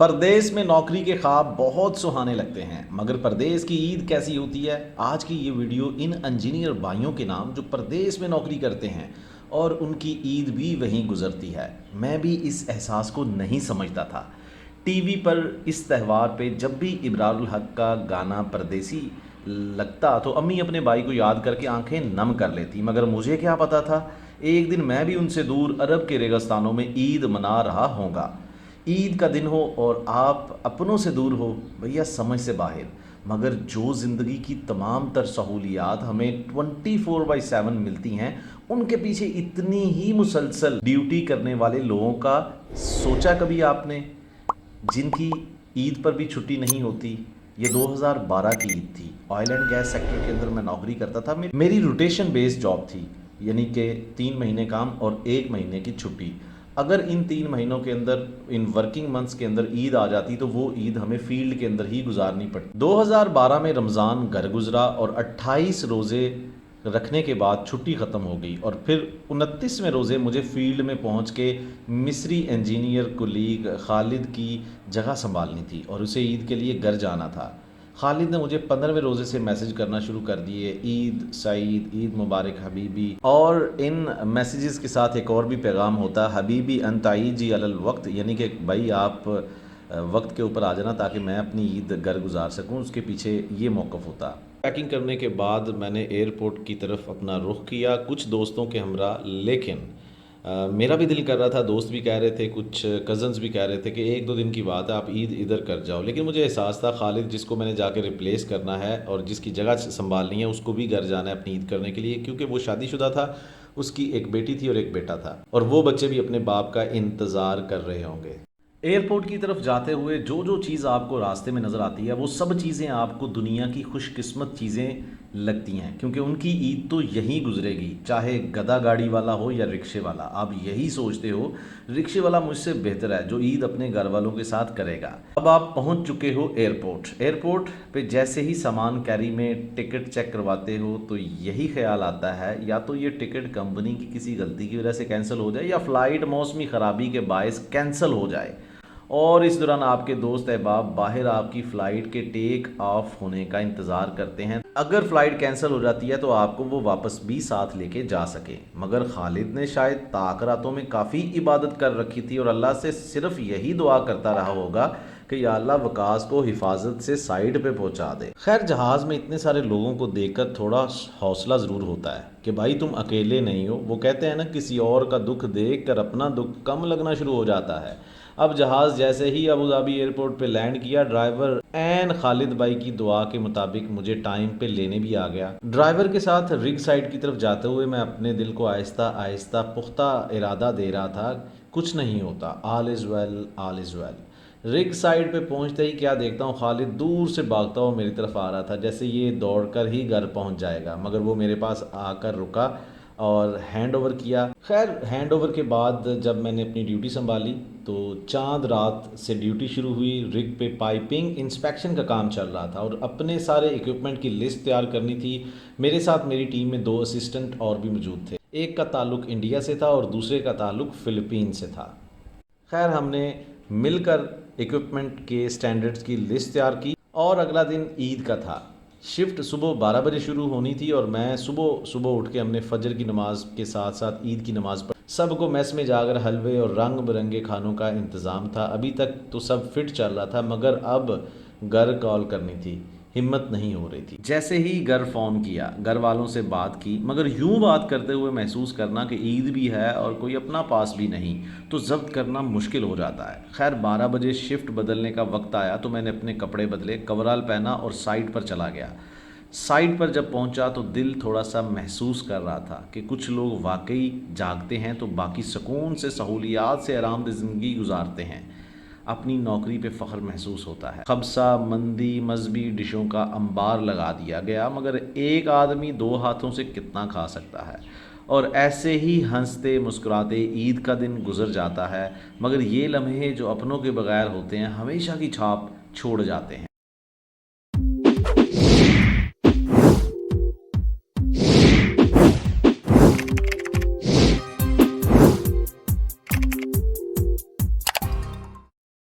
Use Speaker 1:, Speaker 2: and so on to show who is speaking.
Speaker 1: परदेश में नौकरी के ख्वाब बहुत सुहाने लगते हैं, मगर परदेश की ईद कैसी होती है। आज की ये वीडियो इन इंजीनियर भाइयों के नाम जो परदेश में नौकरी करते हैं और उनकी ईद भी वहीं गुजरती है। मैं भी इस एहसास को नहीं समझता था। टीवी पर इस त्यौहार पे जब भी इब्रारुल हक का गाना परदेसी लगता तो अम्मी अपने भाई को याद करके आंखें नम कर लेती, मगर मुझे क्या पता था एक दिन मैं भी उनसे दूर अरब के रेगिस्तानों में ईद मना रहा होऊंगा। ईद का दिन हो और आप अपनों से दूर हो, भैया समझ से बाहर। मगर जो ज़िंदगी की तमाम तर सहूलियात हमें 24/7 मिलती हैं, उनके पीछे इतनी ही मुसलसल ड्यूटी करने वाले लोगों का सोचा कभी आपने, जिनकी ईद पर भी छुट्टी नहीं होती। ये 2012 की ईद थी। ऑयल एंड गैस सेक्टर के अंदर मैं नौकरी करता था। मेरी रोटेशन बेस्ड जॉब थी, यानी कि 3 महीने काम और 1 महीने की छुट्टी। अगर इन 3 महीनों के अंदर, इन वर्किंग मंथ्स के अंदर ईद आ जाती तो वो ईद हमें फील्ड के अंदर ही गुजारनी पड़ती। 2012 में रमज़ान घर गुजरा और 28 रोज़े रखने के बाद छुट्टी ख़त्म हो गई और फिर 29वें रोज़े मुझे फील्ड में पहुंच के मिस्री इंजीनियर कुलीग खालिद की जगह संभालनी थी और उसे ईद के लिए घर जाना था। खालिद ने मुझे 15वें रोज़े से मैसेज करना शुरू कर दिए, ईद सईद, ईद मुबारक हबीबी। और इन मैसेजेस के साथ एक और भी पैगाम होता, हबीबी अंताई जी अलल वक्त, यानी कि भाई आप वक्त के ऊपर आ जाना ताकि मैं अपनी ईद घर गुजार सकूं। उसके पीछे ये मौक़िफ़ होता। पैकिंग करने के बाद मैंने एयरपोर्ट की तरफ अपना रुख किया कुछ दोस्तों के हमरा, लेकिन मेरा भी दिल कर रहा था, दोस्त भी कह रहे थे, कुछ कज़न्स भी कह रहे थे कि 1-2 दिन की बात है, आप ईद इधर कर जाओ। लेकिन मुझे एहसास था खालिद जिसको मैंने जाके रिप्लेस करना है और जिसकी जगह संभालनी है, उसको भी घर जाना है अपनी ईद करने के लिए, क्योंकि वो शादीशुदा था, उसकी एक बेटी थी और एक बेटा था और वो बच्चे भी अपने बाप का इंतज़ार कर रहे होंगे। एयरपोर्ट की तरफ जाते हुए जो जो चीज़ आपको रास्ते में नज़र आती है, वो सब चीज़ें आपको दुनिया की खुशकिस्मत चीज़ें लगती हैं, क्योंकि उनकी ईद तो यहीं गुजरेगी, चाहे गधा गाड़ी वाला हो या रिक्शे वाला। आप यही सोचते हो रिक्शे वाला मुझसे बेहतर है जो ईद अपने घर वालों के साथ करेगा। अब आप पहुंच चुके हो एयरपोर्ट पे जैसे ही सामान कैरी में टिकट चेक करवाते हो तो यही ख्याल आता है या तो ये टिकट कंपनी की किसी गलती की वजह से कैंसिल हो जाए या फ़्लाइट मौसमी ख़राबी के बायस कैंसिल हो जाए और इस दौरान आपके दोस्त अहबाब बाहर आपकी फ़्लाइट के टेक ऑफ होने का इंतज़ार करते हैं। अगर फ़्लाइट कैंसिल हो जाती है तो आपको वो वापस भी साथ लेके जा सके। मगर खालिद ने शायद ताक़रातों में काफ़ी इबादत कर रखी थी और अल्लाह से सिर्फ यही दुआ करता रहा होगा कि या अल्लाह वकास को हिफाजत से साइड पे पहुंचा दे। खैर, जहाज़ में इतने सारे लोगों को देखकर थोड़ा हौसला ज़रूर होता है कि भाई तुम अकेले नहीं हो। वो कहते हैं ना, किसी और का दुख देख कर अपना दुख कम लगना शुरू हो जाता है। अब जहाज़ जैसे ही अबू धाबी एयरपोर्ट पे लैंड किया, ड्राइवर एन खालिद भाई की दुआ के मुताबिक मुझे टाइम पे लेने भी आ गया। ड्राइवर के साथ रिग साइड की तरफ जाते हुए मैं अपने दिल को आहिस्ता आहिस्ता पुख्ता इरादा दे रहा था, कुछ नहीं होता, all is well, all is well. Rig side पे पहुंचते ही क्या देखता हूँ, खालिद दूर से भागता हुआ मेरी तरफ आ रहा था, जैसे ये दौड़कर ही घर पहुंच जाएगा। मगर वो मेरे पास आकर रुका और हैंड ओवर किया। खैर, हैंड ओवर के बाद जब मैंने अपनी ड्यूटी संभाली तो चांद रात से ड्यूटी शुरू हुई। रिग पे पाइपिंग इंस्पेक्शन का काम चल रहा था और अपने सारे इक्विपमेंट की लिस्ट तैयार करनी थी। मेरे साथ मेरी टीम में 2 असिस्टेंट और भी मौजूद थे। एक का ताल्लुक इंडिया से था और दूसरे का ताल्लुक फ़िलिपीन से था। खैर, हमने मिलकर इक्विपमेंट के स्टैंडर्ड्स की लिस्ट तैयार की और अगला दिन ईद का था। शिफ्ट सुबह 12 बजे शुरू होनी थी और मैं सुबह सुबह उठ के हमने फजर की नमाज़ के साथ साथ ईद की नमाज़ पढ़ी। सबको मेस में जाकर हलवे और रंग बिरंगे खानों का इंतज़ाम था। अभी तक तो सब फिट चल रहा था, मगर अब घर कॉल करनी थी, हिम्मत नहीं हो रही थी। जैसे ही घर फ़ोन किया, घर वालों से बात की, मगर यूं बात करते हुए महसूस करना कि ईद भी है और कोई अपना पास भी नहीं, तो जब्त करना मुश्किल हो जाता है। खैर, 12 बजे शिफ्ट बदलने का वक्त आया तो मैंने अपने कपड़े बदले, कवराल पहना और साइट पर चला गया। साइट पर जब पहुंचा तो दिल थोड़ा सा महसूस कर रहा था कि कुछ लोग वाकई जागते हैं तो बाकी सुकून से, सहूलियात से आरामदेह ज़िंदगी गुजारते हैं। अपनी नौकरी पे फ़ख्र महसूस होता है। खबसा, मंदी, मजहबी डिशों का अंबार लगा दिया गया, मगर एक आदमी 2 हाथों से कितना खा सकता है। और ऐसे ही हंसते मुस्कुराते ईद का दिन गुजर जाता है, मगर ये लम्हे जो अपनों के बगैर होते हैं हमेशा की छाप छोड़ जाते हैं।